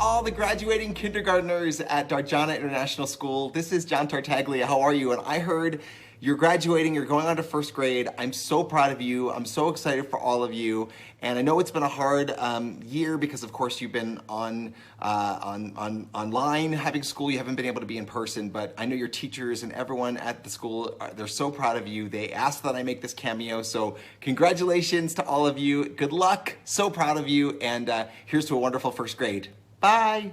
all the graduating kindergartners at Dar Jana International School. This is John Tartaglia. How are you? And I heard you're graduating, you're going on to first grade. I'm so proud of you. I'm so excited for all of you. And I know it's been a hard year because of course you've been online having school. You haven't been able to be in person, but I know your teachers and everyone at the school, they're so proud of you. They asked that I make this cameo. So congratulations to all of you. Good luck. So proud of you. And here's to a wonderful first grade. Bye.